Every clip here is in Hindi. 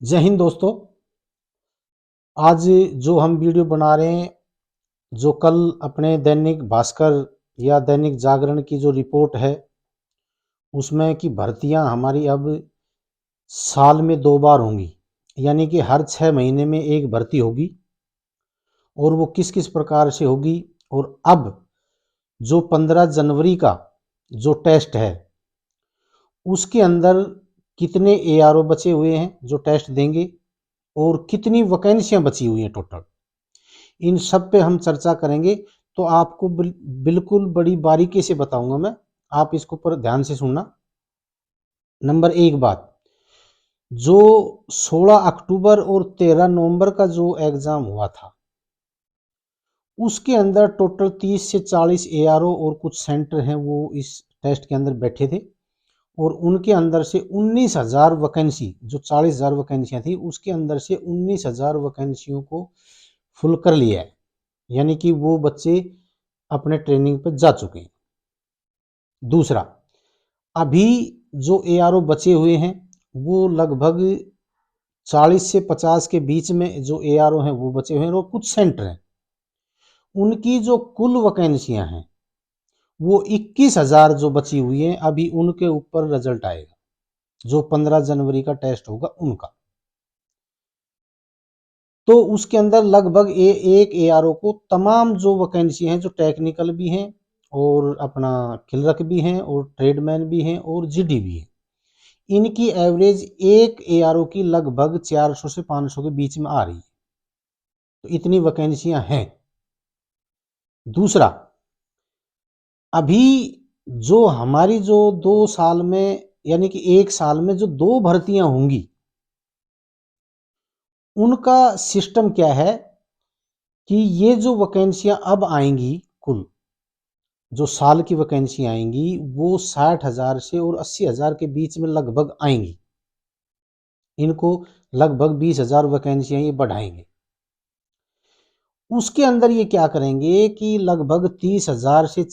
जय हिंद दोस्तों। आज जो हम वीडियो बना रहे हैं, जो कल अपने दैनिक भास्कर या दैनिक जागरण की जो रिपोर्ट है उसमें कि भर्तियां हमारी अब साल में 2 बार होंगी, यानी कि हर 6 महीने में एक भर्ती होगी। और वो किस किस प्रकार से होगी, और अब जो 15 जनवरी का जो टेस्ट है उसके अंदर कितने एआरओ बचे हुए हैं जो टेस्ट देंगे, और कितनी वैकेंसियां बची हुई हैं टोटल, इन सब पे हम चर्चा करेंगे। तो आपको बिल्कुल बड़ी बारीकी से बताऊंगा मैं, आप इसको पर ध्यान से सुनना। नंबर एक बात, जो 16 अक्टूबर और 13 नवंबर का जो एग्जाम हुआ था उसके अंदर टोटल 30 से 40 एआरओ और कुछ सेंटर हैं वो इस टेस्ट के अंदर बैठे थे, और उनके अंदर से 19,000 वैकेंसी, जो 40,000 वैकेंसियां थी उसके अंदर से 19,000 वैकेंसियों को फुल कर लिया है, यानी कि वो बच्चे अपने ट्रेनिंग पर जा चुके हैं। दूसरा, अभी जो एआरओ बचे हुए हैं वो लगभग 40 से 50 के बीच में जो एआरओ हैं वो बचे हुए हैं, और कुछ सेंटर हैं उनकी जो कुल वैकेंसियां हैं वो 21,000 जो बची हुई हैं, अभी उनके ऊपर रिजल्ट आएगा जो 15 जनवरी का टेस्ट होगा उनका। तो उसके अंदर लगभग एक एआरओ को तमाम जो वैकेंसी हैं, जो टेक्निकल भी हैं और अपना क्लर्क भी हैं और ट्रेडमैन भी हैं और जीडी भी हैं, इनकी एवरेज एक एआरओ की लगभग 400 से 500 के बीच में आ रही है। तो इतनी वैकेंसियां हैं। दूसरा, अभी जो हमारी जो 2 साल में, यानी कि एक साल में जो 2 भर्तियां होंगी, उनका सिस्टम क्या है कि ये जो वैकेंसियां अब आएंगी, कुल जो साल की वैकेंसी आएंगी वो 60,000 से और 80,000 के बीच में लगभग आएंगी। इनको लगभग 20,000 वैकेंसियां ये बढ़ाएंगे। उसके अंदर ये क्या करेंगे कि लगभग 30,000 से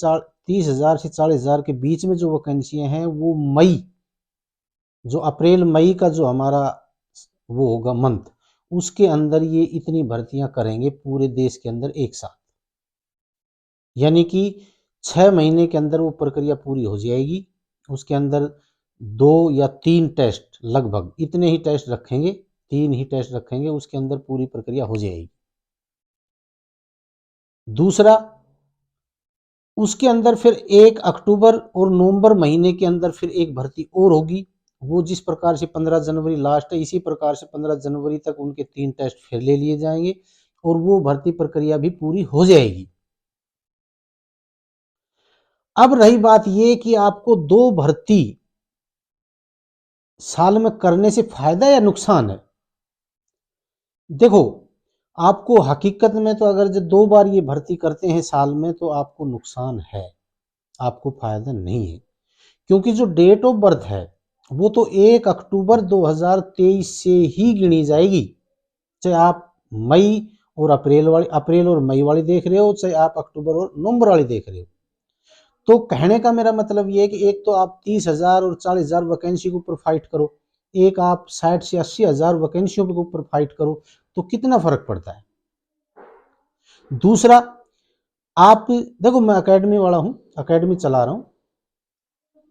40,000 के बीच में जो वैकेंसियां हैं वो मई, जो अप्रैल मई का जो हमारा वो होगा मंथ, उसके अंदर ये इतनी भर्तियां करेंगे पूरे देश के अंदर एक साथ, यानी कि 6 महीने के अंदर वो प्रक्रिया पूरी हो जाएगी। उसके अंदर 2 या 3 टेस्ट, लगभग इतने ही टेस्ट रखेंगे, 3 ही टेस्ट रखेंगे, उसके अंदर पूरी प्रक्रिया हो जाएगी। दूसरा, उसके अंदर फिर 1 अक्टूबर और नवंबर महीने के अंदर फिर एक भर्ती और होगी। वो जिस प्रकार से 15 जनवरी लास्ट है, इसी प्रकार से 15 जनवरी तक उनके 3 टेस्ट फिर ले लिए जाएंगे और वो भर्ती प्रक्रिया भी पूरी हो जाएगी। अब रही बात ये कि आपको 2 भर्ती साल में करने से फायदा या नुकसान है। देखो, आपको हकीकत में तो अगर जो 2 बार ये भर्ती करते हैं साल में तो आपको नुकसान है, आपको फायदा नहीं है। क्योंकि जो डेट ऑफ बर्थ है वो तो 1 अक्टूबर 2023 से ही गिनी जाएगी, चाहे आप मई और अप्रैल और मई वाली देख रहे हो, चाहे आप अक्टूबर और नवंबर वाली देख रहे हो। तो कहने का मेरा मतलब ये है कि एक तो आप 30,000 और 40,000 वैकेंसी के ऊपर फाइट करो, एक आप 60 से 80,000 वैकेंसियों के ऊपर फाइट करो, तो कितना फर्क पड़ता है। दूसरा, आप देखो, मैं एकेडमी वाला हूं, एकेडमी चला रहा हूं,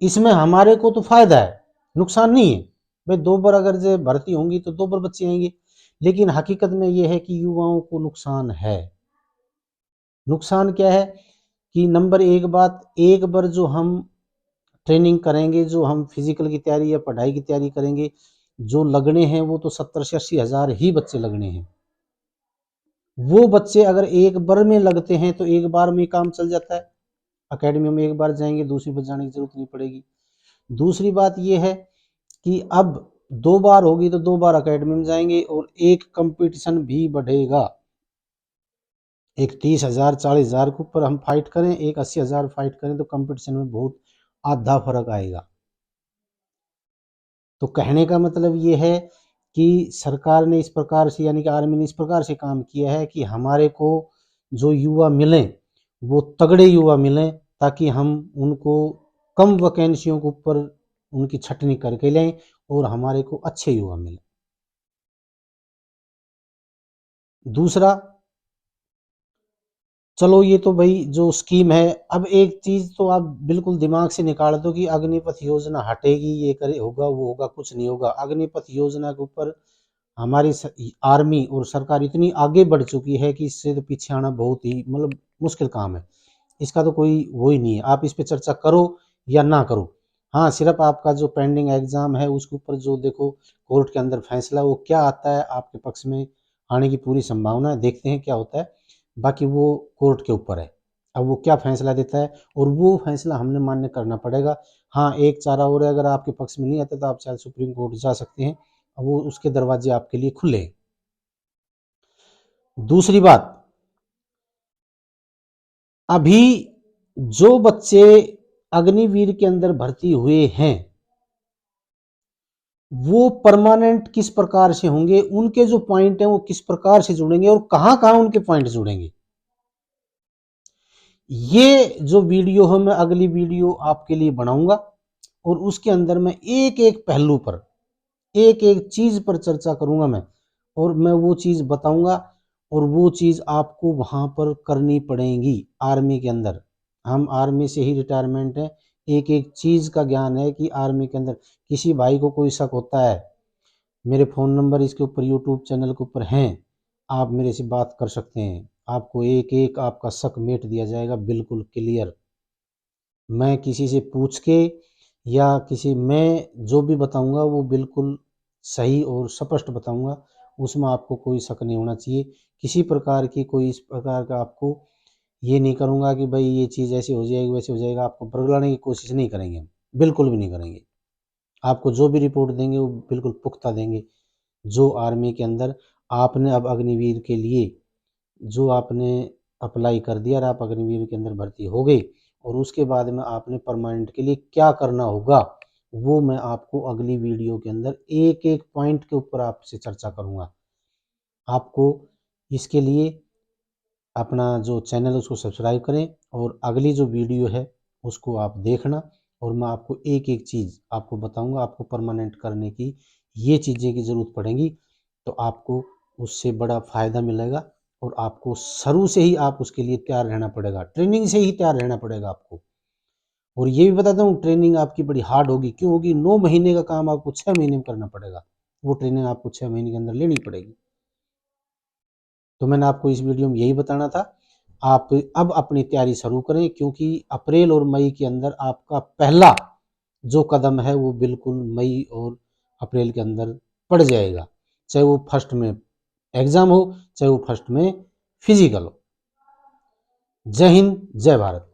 इसमें हमारे को तो फायदा है, नुकसान नहीं है। भाई 2 बार अगर जो भर्ती होंगी तो 2 बार बच्चे आएंगे, लेकिन हकीकत में यह है कि युवाओं को नुकसान है। नुकसान क्या है कि नंबर एक बात, एक बार जो हम ट्रेनिंग करेंगे, जो हम फिजिकल की तैयारी या पढ़ाई की तैयारी करेंगे, जो लगने हैं वो तो 70 से 80,000 ही बच्चे लगने हैं। वो बच्चे अगर एक बार में लगते हैं तो एक बार में काम चल जाता है, अकेडमी में एक बार जाएंगे, दूसरी बार जाने की जरूरत नहीं पड़ेगी। दूसरी बात यह है कि अब 2 बार होगी तो 2 बार अकेडमी में जाएंगे, और एक कंपटीशन भी बढ़ेगा। एक 30,000 40,000 के ऊपर हम फाइट करें, एक 80,000 फाइट करें, तो कंपटीशन में बहुत आधा फर्क आएगा। तो कहने का मतलब ये है कि सरकार ने इस प्रकार से, यानी कि आर्मी ने इस प्रकार से काम किया है कि हमारे को जो युवा मिलें वो तगड़े युवा मिलें, ताकि हम उनको कम वैकेंसियों के ऊपर उनकी छटनी करके लें और हमारे को अच्छे युवा मिलें। दूसरा, चलो ये तो भाई जो स्कीम है, अब एक चीज तो आप बिल्कुल दिमाग से निकाल दो कि अग्निपथ योजना हटेगी, ये करे होगा वो होगा, कुछ नहीं होगा। अग्निपथ योजना के ऊपर हमारी आर्मी और सरकार इतनी आगे बढ़ चुकी है कि इससे तो पीछे आना बहुत ही मतलब मुश्किल काम है। इसका तो कोई वो ही नहीं है, आप इस पे चर्चा करो या ना करो। हाँ, सिर्फ आपका जो पेंडिंग एग्जाम है उसके ऊपर जो देखो कोर्ट के अंदर फैसला वो क्या आता है, आपके पक्ष में आने की पूरी संभावना है, देखते हैं क्या होता है। बाकी वो कोर्ट के ऊपर है, अब वो क्या फैसला देता है और वो फैसला हमने मान्य करना पड़ेगा। हाँ, एक चारा और है, अगर आपके पक्ष में नहीं आता तो आप चाहे सुप्रीम कोर्ट जा सकते हैं, वो उसके दरवाजे आपके लिए खुले हैं। दूसरी बात, अभी जो बच्चे अग्निवीर के अंदर भर्ती हुए हैं वो परमानेंट किस प्रकार से होंगे, उनके जो पॉइंट हैं वो किस प्रकार से जुड़ेंगे और कहां कहां उनके पॉइंट जुड़ेंगे, ये जो वीडियो है मैं अगली वीडियो आपके लिए बनाऊंगा और उसके अंदर मैं एक एक पहलू पर एक एक चीज पर चर्चा करूंगा मैं, और मैं वो चीज बताऊंगा और वो चीज आपको वहां पर करनी पड़ेगी। आर्मी के अंदर, हम आर्मी से ही रिटायरमेंट है, एक एक चीज का ज्ञान है कि आर्मी के अंदर किसी भाई को कोई शक होता है, मेरे फ़ोन नंबर इसके ऊपर यूट्यूब चैनल के ऊपर हैं, आप मेरे से बात कर सकते हैं, आपको एक एक आपका शक मिट दिया जाएगा बिल्कुल क्लियर। मैं किसी से पूछ के या किसी मैं जो भी बताऊंगा वो बिल्कुल सही और स्पष्ट बताऊंगा, उसमें आपको कोई शक नहीं होना चाहिए। किसी प्रकार की कोई इस प्रकार का आपको ये नहीं करूंगा कि भाई ये चीज़ ऐसे हो जाएगी वैसे हो जाएगा, आपको बरगलाने की कोशिश नहीं करेंगे, बिल्कुल भी नहीं करेंगे। आपको जो भी रिपोर्ट देंगे वो बिल्कुल पुख्ता देंगे। जो आर्मी के अंदर आपने अब अग्निवीर के लिए जो आपने अप्लाई कर दिया और आप अग्निवीर के अंदर भर्ती हो गई और उसके बाद में आपने परमानेंट के लिए क्या करना होगा, वो मैं आपको अगली वीडियो के अंदर एक एक पॉइंट के ऊपर आपसे चर्चा करूंगा। आपको इसके लिए अपना जो चैनल है उसको सब्सक्राइब करें और अगली जो वीडियो है उसको आप देखना, और मैं आपको एक एक चीज़ आपको बताऊंगा। आपको परमानेंट करने की ये चीज़ें की ज़रूरत पड़ेगी तो आपको उससे बड़ा फ़ायदा मिलेगा, और आपको शुरू से ही आप उसके लिए तैयार रहना पड़ेगा, ट्रेनिंग से ही तैयार रहना पड़ेगा आपको। और ये भी बताता हूँ ट्रेनिंग आपकी बड़ी हार्ड होगी, क्यों होगी, 9 महीने का काम आपको 6 महीने में करना पड़ेगा, वो ट्रेनिंग आपको 6 महीने के अंदर लेनी पड़ेगी। तो मैंने आपको इस वीडियो में यही बताना था। आप अब अपनी तैयारी शुरू करें, क्योंकि अप्रैल और मई के अंदर आपका पहला जो कदम है वो बिल्कुल मई और अप्रैल के अंदर पड़ जाएगा, चाहे वो फर्स्ट में एग्जाम हो चाहे वो फर्स्ट में फिजिकल हो। जय हिंद, जय भारत।